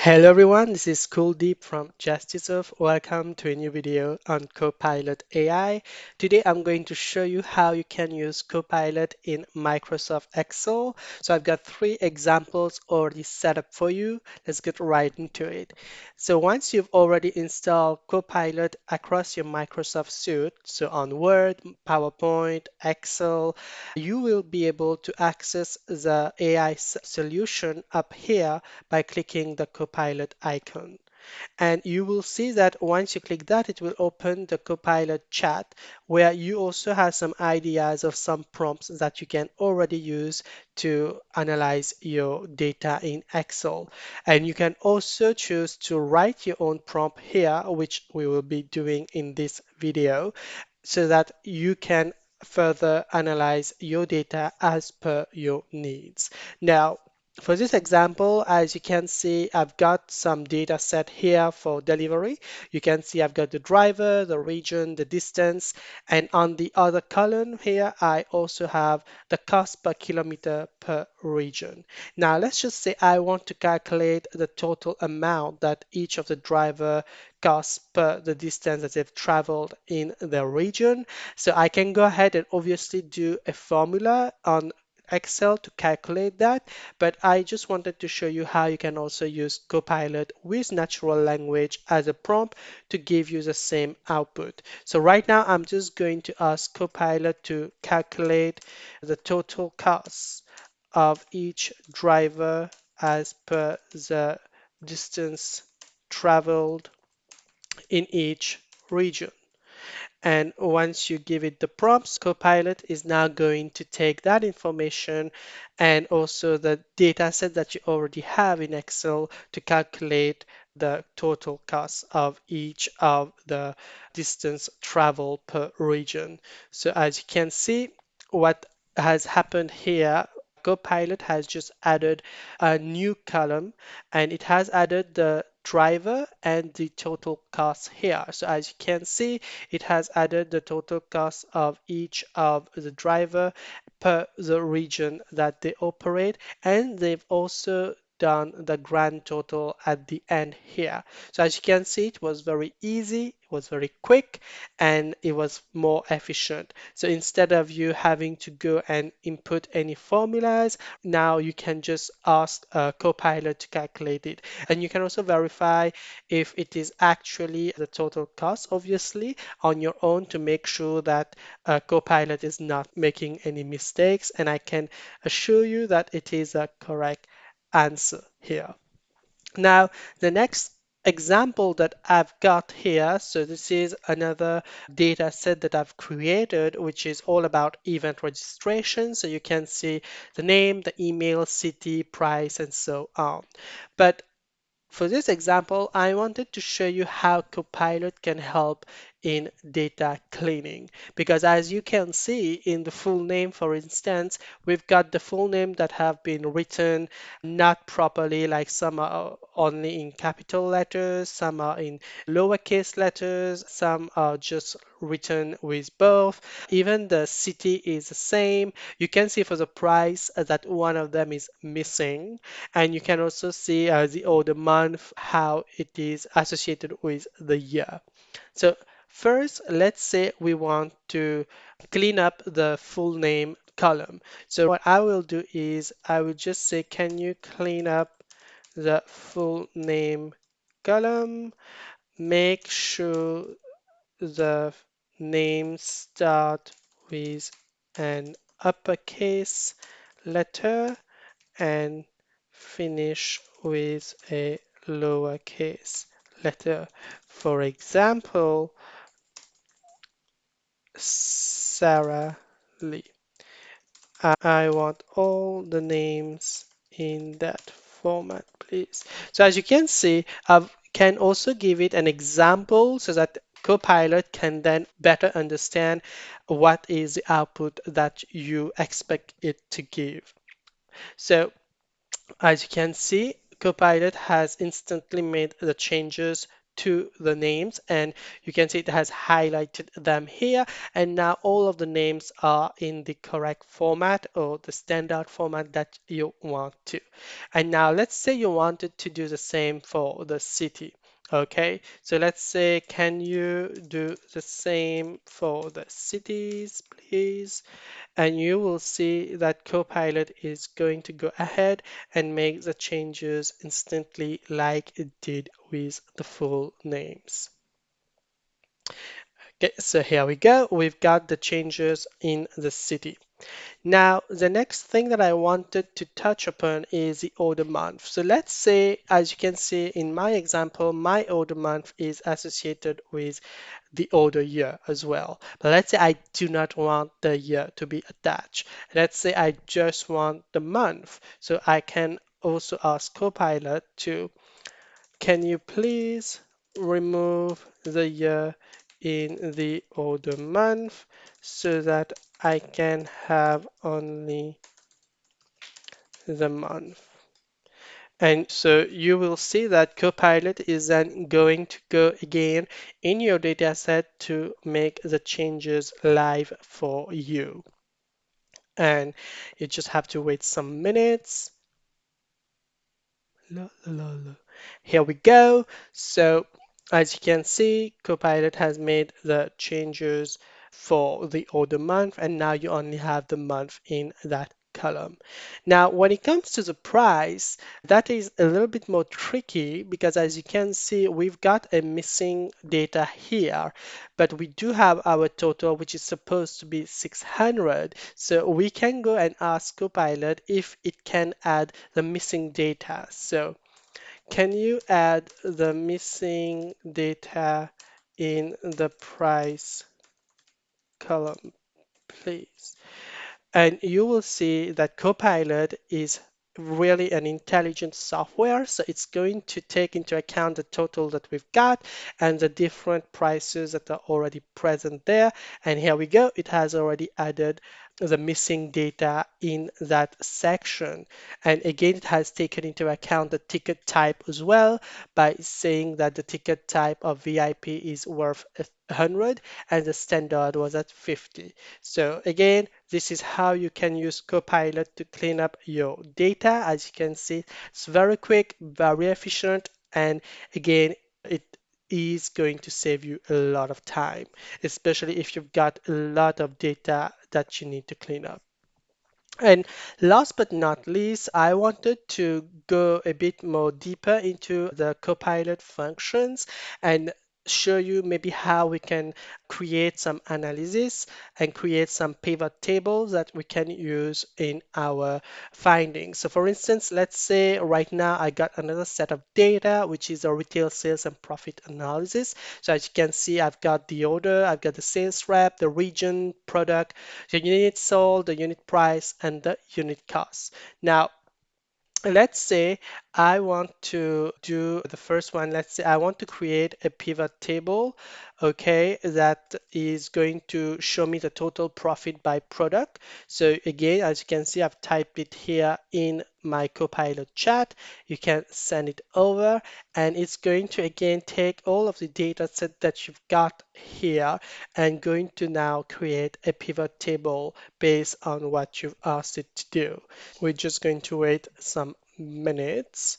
Hello everyone, this is Kuldeep from Gestisoft. Welcome to a new video on Copilot AI. Today I'm going to show you how you can use Copilot in Microsoft Excel. So I've got three examples already set up for you. Let's get right into it. So once you've already installed Copilot across your Microsoft suite, so on Word, PowerPoint, Excel, you will be able to access the AI solution up here by clicking the Copilot icon. And you will see that once you click that, it will open the Copilot chat where you also have some ideas of some prompts that you can already use to analyze your data in Excel. And you can also choose to write your own prompt here, which we will be doing in this video, so that you can further analyze your data as per your needs. Now, for this example, as you can see, I've got some data set here for delivery. You can see I've got the driver, the region, the distance, and on the other column here, I also have the cost per kilometer per region. Now, let's just say I want to calculate the total amount that each of the driver costs per the distance that they've traveled in the region. So I can go ahead and obviously do a formula on Excel to calculate that, but I just wanted to show you how you can also use Copilot with natural language as a prompt to give you the same output. So right now I'm just going to ask Copilot to calculate the total cost of each driver as per the distance traveled in each region. And once you give it the prompts, Copilot is now going to take that information and also the data set that you already have in Excel to calculate the total cost of each of the distance travel per region. So as you can see, what has happened here, Copilot has just added a new column and it has added the driver and the total cost here. So as you can see, it has added the total cost of each of the driver per the region that they operate, and they've also done the grand total at the end here. So as you can see, it was very easy, it was very quick, and it was more efficient. So instead of you having to go and input any formulas, now you can just ask Copilot to calculate it. And you can also verify if it is actually the total cost, obviously, on your own to make sure that Copilot is not making any mistakes. And I can assure you that it is a correct answer here. Now, the next example that I've got here, so this is another data set that I've created, which is all about event registration. So you can see the name, the email, city, price, and so on. But for this example, I wanted to show you how Copilot can help in data cleaning. Because as you can see in the full name, for instance, we've got the full name that have been written not properly, like some are only in capital letters, some are in lowercase letters, some are just written with both. Even the city is the same. You can see for the price that one of them is missing. And you can also see the order month, how it is associated with the year. So first, let's say we want to clean up the full name column. So what I will do is I will just say, can you clean up the full name column? Make sure the names start with an uppercase letter and finish with a lowercase letter. For example, Sarah Lee. I want all the names in that format, please. So as you can see, I can also give it an example so that Copilot can then better understand what is the output that you expect it to give. So as you can see, Copilot has instantly made the changes to the names, and you can see it has highlighted them here. And now all of the names are in the correct format or the standard format that you want to. And now let's say you wanted to do the same for the city. Okay, so let's say, can you do the same for the cities, please? And you will see that Copilot is going to go ahead and make the changes instantly like it did with the full names. Okay, so here we go. We've got the changes in the city. Now, the next thing that I wanted to touch upon is the order month. So let's say, as you can see in my example, my order month is associated with the order year as well. But let's say I do not want the year to be attached. Let's say I just want the month. So I can also ask Copilot to, can you please remove the year in the order month so that I can have only the month. And so you will see that Copilot is then going to go again in your dataset to make the changes live for you. And you just have to wait some minutes. La, la, la, la. Here we go. So as you can see, Copilot has made the changes for the order month, and now you only have the month in that column. Now, when it comes to the price, that is a little bit more tricky because as you can see, we've got a missing data here, but we do have our total, which is supposed to be 600. So we can go and ask Copilot if it can add the missing data. So can you add the missing data in the price column, please? And you will see that Copilot is really an intelligent software. So it's going to take into account the total that we've got and the different prices that are already present there. And here we go. It has already added the missing data in that section. And again, it has taken into account the ticket type as well by saying that the ticket type of VIP is worth 100 and the standard was at 50. So again, this is how you can use Copilot to clean up your data. As you can see, it's very quick, very efficient, and again, it is going to save you a lot of time, especially if you've got a lot of data that you need to clean up. And last but not least, I wanted to go a bit more deeper into the Copilot functions and show you maybe how we can create some analysis and create some pivot tables that we can use in our findings. So for instance, let's say right now I got another set of data, which is a retail sales and profit analysis. So as you can see, I've got the order, I've got the sales rep, the region, product, the unit sold, the unit price, and the unit cost. Now, let's say I want to do the first one. Let's say I want to create a pivot table, okay, that is going to show me the total profit by product. So again, as you can see, I've typed it here in my Copilot chat. You can send it over, and it's going to again take all of the data set that you've got here and going to now create a pivot table based on what you've asked it to do. We're just going to wait some minutes.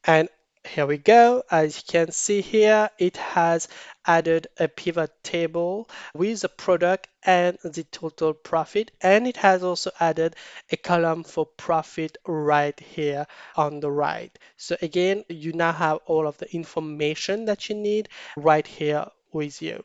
And here we go. As you can see here, it has added a pivot table with the product and the total profit. And it has also added a column for profit right here on the right. So again, you now have all of the information that you need right here with you.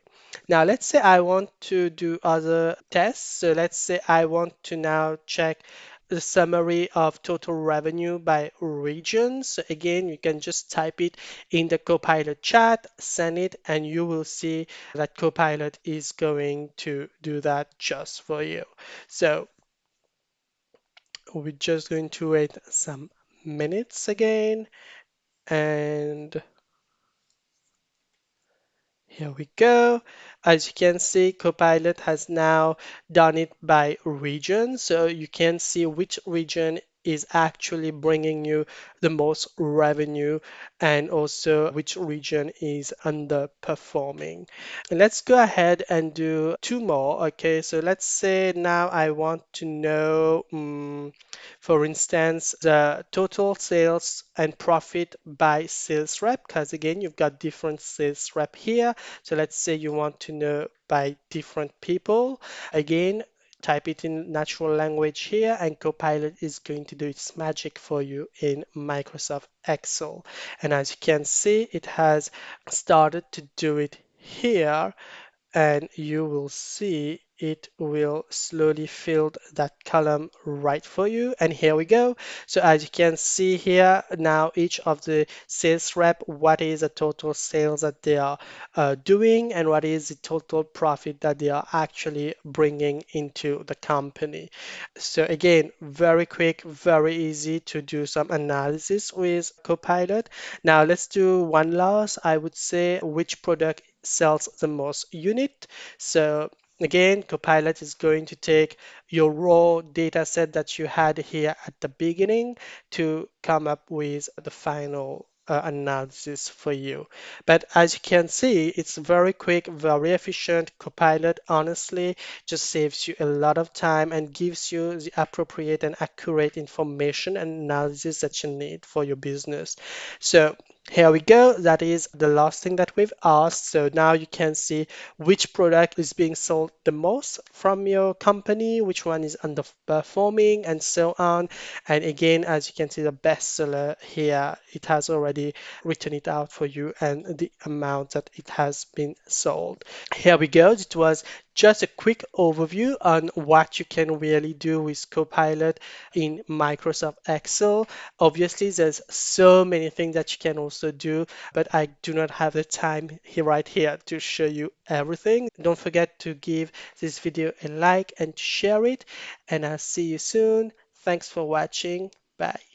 Now, let's say I want to do other tests. So let's say I want to now check the summary of total revenue by region. So again, you can just type it in the Copilot chat, send it, and you will see that Copilot is going to do that just for you. So we're just going to wait some minutes again, and here we go. As you can see, Copilot has now done it by region. So you can see which region is actually bringing you the most revenue and also which region is underperforming. Let's go ahead and do two more. Okay, so let's say now I want to know, for instance, the total sales and profit by sales rep, because again, you've got different sales rep here. So let's say you want to know by different people. Again, type it in natural language here, and Copilot is going to do its magic for you in Microsoft Excel. And as you can see, it has started to do it here, and you will see it will slowly fill that column right for you. And here we go. So as you can see here, now each of the sales rep, what is the total sales that they are doing and what is the total profit that they are actually bringing into the company. So again, very quick, very easy to do some analysis with Copilot. Now let's do one last. I would say which product sells the most unit. So again, Copilot is going to take your raw data set that you had here at the beginning to come up with the final analysis for you. But as you can see, it's very quick, very efficient. Copilot honestly just saves you a lot of time and gives you the appropriate and accurate information and analysis that you need for your business. So here we go. That is the last thing that we've asked. So now you can see which product is being sold the most from your company, which one is underperforming, and so on. And again, as you can see, the bestseller here, it has already written it out for you and the amount that it has been sold. Here we go. It was just a quick overview on what you can really do with Copilot in Microsoft Excel. Obviously, there's so many things that you can also do, but I do not have the time here right here to show you everything. Don't forget to give this video a like and share it, and I'll see you soon. Thanks for watching. Bye.